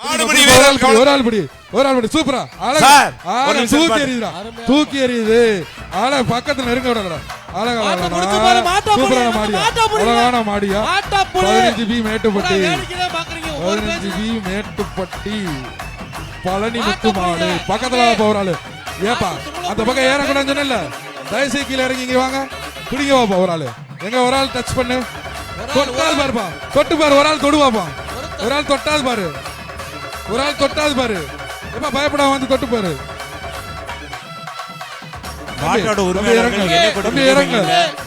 ஒரு ஆள் படி சூப்பரா தூக்கி எறியுதுடா, தூக்கி எறியுது. ஆள பக்கத்துல நெருங்க விடா. அழகான மாடியா 15 பி மேட்டுப்பட்டி, 15 பி மேட்டுப்பட்டி பழனி முத்து மாடு பக்கத்துல போறாளு. ஏப்பா அந்த பக்கம் ஏறக்கூடாதுன்னு சொன்னல, தயவுசெய்து கீழே இறங்கி இங்க வாங்க. பிடிங்க வாப்பா ஒரு ஆளு. எங்க ஒரு ஆள் டச் பண்ணு, தொட்டாது பாருப்பா, தொட்டு பாரு. ஒரு ஆள் தொடுவாப்பா, ஒரு ஆள் தொட்டாது பாரு, ஒரு ஆள் தொட்டாது பாரு. எப்ப பயப்படாம வந்து தொட்டு பாரு.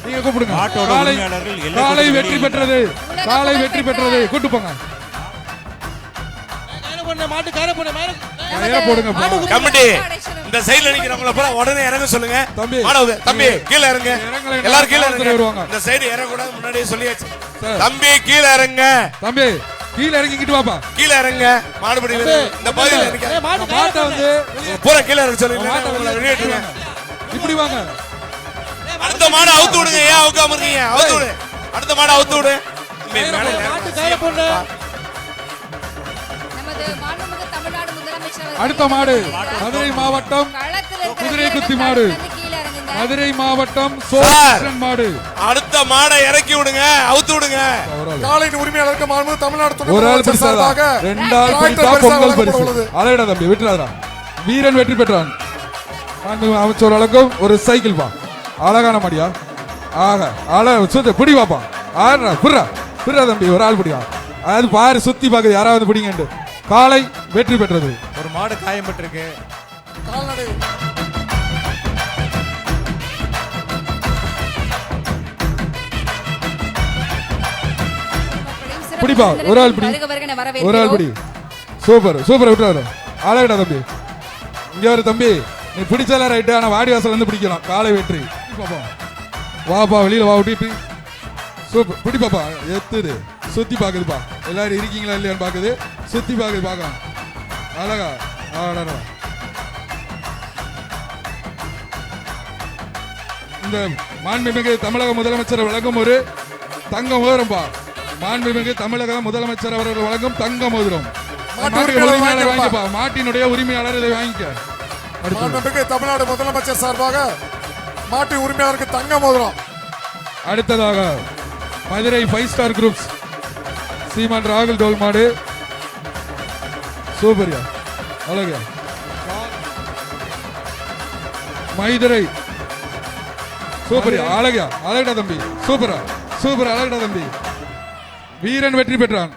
நீங்க கூப்பிடுங்க. காலை வெற்றி பெற்றது, காலை வெற்றி பெற்றது. கூட்டு போங்க. கமிட்டி இந்த சைடுல நிக்கிறவங்கள பூரா உடனே இறங்க சொல்லுங்க. தம்பி தம்பி கீழே இறங்க, எல்லாரும் கீழே இறங்க. இந்த சைடு இறங்க கூடாது, முன்னாடியே சொல்லியாச்சு. தம்பி கீழே இறங்க, தம்பி கீழே இறங்கிட்டு வாப்பா, கீழே இறங்க. மாடுபடி இந்த பகுதியில நிக்க மாட்டை வந்து பூரா கீழே இறங்க சொல்லுங்க. வெளியேற்றுங்க. இப்படி வாங்க. அடுத்த மாடு அவுத்து விடுங்க. ஏன் அவுக்காம இருக்கீங்க? அவுத்து விடு, அடுத்த மாடு அவுத்து விடு. அடுத்த மாடு மதுரை மாவட்டம் குதிரை குத்தி மாடு, மதுரை மாவட்டம் சோழன் மாடு. அடுத்த மாடை இறக்கி விடுங்க, அவுத்து விடுங்க. காலையின் உரிமையாளருக்கு மாண்பு தமிழ்நாடு ஒரு ஆள் பிடிச்சாங்க, ரெண்டு ஆள் பிடிச்சா பொங்கல் பரிசு. அலைடா தம்பி விட்டுறாதா. வீரன் வெற்றி பெற்றான். அமைச்சர் அளவுக்கும் ஒரு சைக்கிள் பா. அழகான மாடியா. பிடி பாப்பா. புறா தம்பி ஒரு ஆள் பிடியா. அது பாரு சுத்தி பாக்குது யாராவது பிடிங்க. காலை வெற்றி பெற்றது. ஒரு மாடு காயம் பெற்றிருக்கு. பிடிப்பா ஒரு ஆள் பிடி, ஒரு ஆள் பிடி. சூப்பர் சூப்பர் விட்டுறாரு. அழகடா தம்பி. இங்க ஒரு தம்பி நீ பிடிச்சால ரைட்டு, ஆனா வாடி வாசல் வந்து பிடிக்கலாம். காலை வெற்றி. வாப்பா வெளியில வா விட்டு. சூப்பர் பிடி பாப்பா. எத்துது சுத்தி பாக்குதுப்பா. எல்லாரும் இருக்கீங்களா இல்லையான்னு பாக்குது, சுத்தி பாக்குது. பாக்கலாம் அழகா. இந்த மாண்புமிகு தமிழக முதலமைச்சர் வழங்கும் ஒரு தங்க மோதிரம்பா. மாண்புமிகு தமிழக முதலமைச்சர் அவர்கள் வழங்கும் தங்க மோதிரம். உரிமையாளர் வாங்கிப்பா, மாட்டினுடைய உரிமையாளர் இதை வாங்கிக்க. தமிழ்நாடு முதலமைச்சர் சார்பாக மாட்டு உரிமையாளருக்கு தங்க மோதிரம். அடுத்ததாக மதுரை 5 ஸ்டார் குரூப்ஸ் சீமான் ராகுல் டோல் மாடு. சூப்பரியா அழகா. மதுரை சூப்பரியா அழகா. அழகா தம்பி. சூப்பரா சூப்பர் அழகா தம்பி. வீரன் வெற்றி பெற்றான்.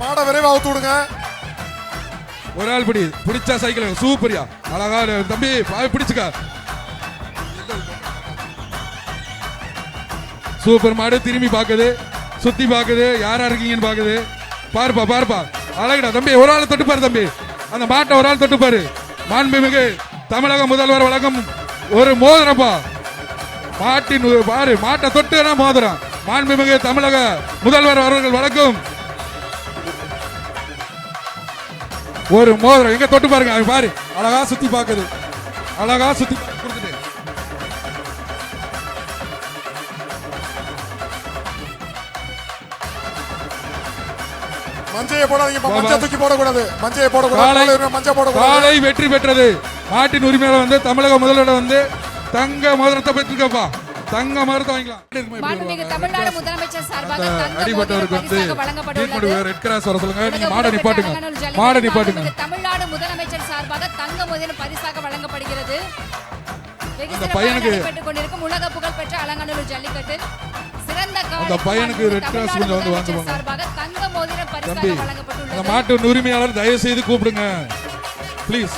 மாட விரைவா அவுத்து விடுங்க. ஒரு ஆள் பிடி, பிடிச்சா சைக்கிள். சூப்பரியா அழகா தம்பி. பிடிச்சுக்க. சூப்பர் மாடு. திரும்பி பாக்குது, சுத்தி பாக்குது, யாரா இருக்கீங்கன்னு பாக்குது. பாருப்பா பாருப்பா. அழகடா தம்பி. ஒரு ஆள் தொட்டு பாரு தம்பி. அந்த மாட்டை ஒரு ஆள் தொட்டு பாரு. மாண்புமிகு தமிழக முதல்வர் வழங்கும் ஒரு மோதிரப்பா. மாட்டின் பாரு, மாட்டை தொட்டுனா மோதிரம். மாண்புமிகு தமிழக முதல்வர் அவர்கள் வழங்கும் ஒரு மோதிரம். எங்க தொட்டு பாருங்க. பாரு அழகா சுத்தி பாக்குது. அழகா சுத்தி கொடுத்துட்டு மஞ்சையை போடாதீங்க. மஞ்சை தூக்கி போடக்கூடாது. மஞ்சையை போடக்கூடாது. மஞ்சை போடக்கூடாது. காலை வெற்றி பெற்றது. மாட்டின் உரிமையாளர் வந்து தமிழக முதல்வர் வந்து தங்க மோதிரத்தை பெற்றிருக்கப்பா. தங்க மோதிரத்தை வாங்கிக்கலாம். தமிழ்நாடு முதலமைச்சர் சார்பாக அடிபட்டவருக்கு வந்து ரெட் கிராஸ் வர சொல்லுங்க. நீங்க மாட நிப்பாட்டுங்க, மாட நிப்பாட்டுங்க. தமிழ்நாடு முதலமைச்சர் சார்பாக தங்க மோதிரம் பரிசாக வழங்கப்படுகிறது. அந்த பையனுக்கு பெற்றுக் கொண்டிருக்கும் உலக புகழ் பெற்ற அலங்காநல்லூர் ஜல்லிக்கட்டு சிறந்த அந்த பையனுக்கு ரெட் கிராஸ் கொஞ்சம் வந்து வாங்குவாங்க. சார்பாக தங்க மோதிரம் பரிசாக வழங்கப்பட்டுள்ளது. அந்த மாட்டு உரிமையாளர் தயவு செய்து கூப்பிடுங்க ப்ளீஸ்.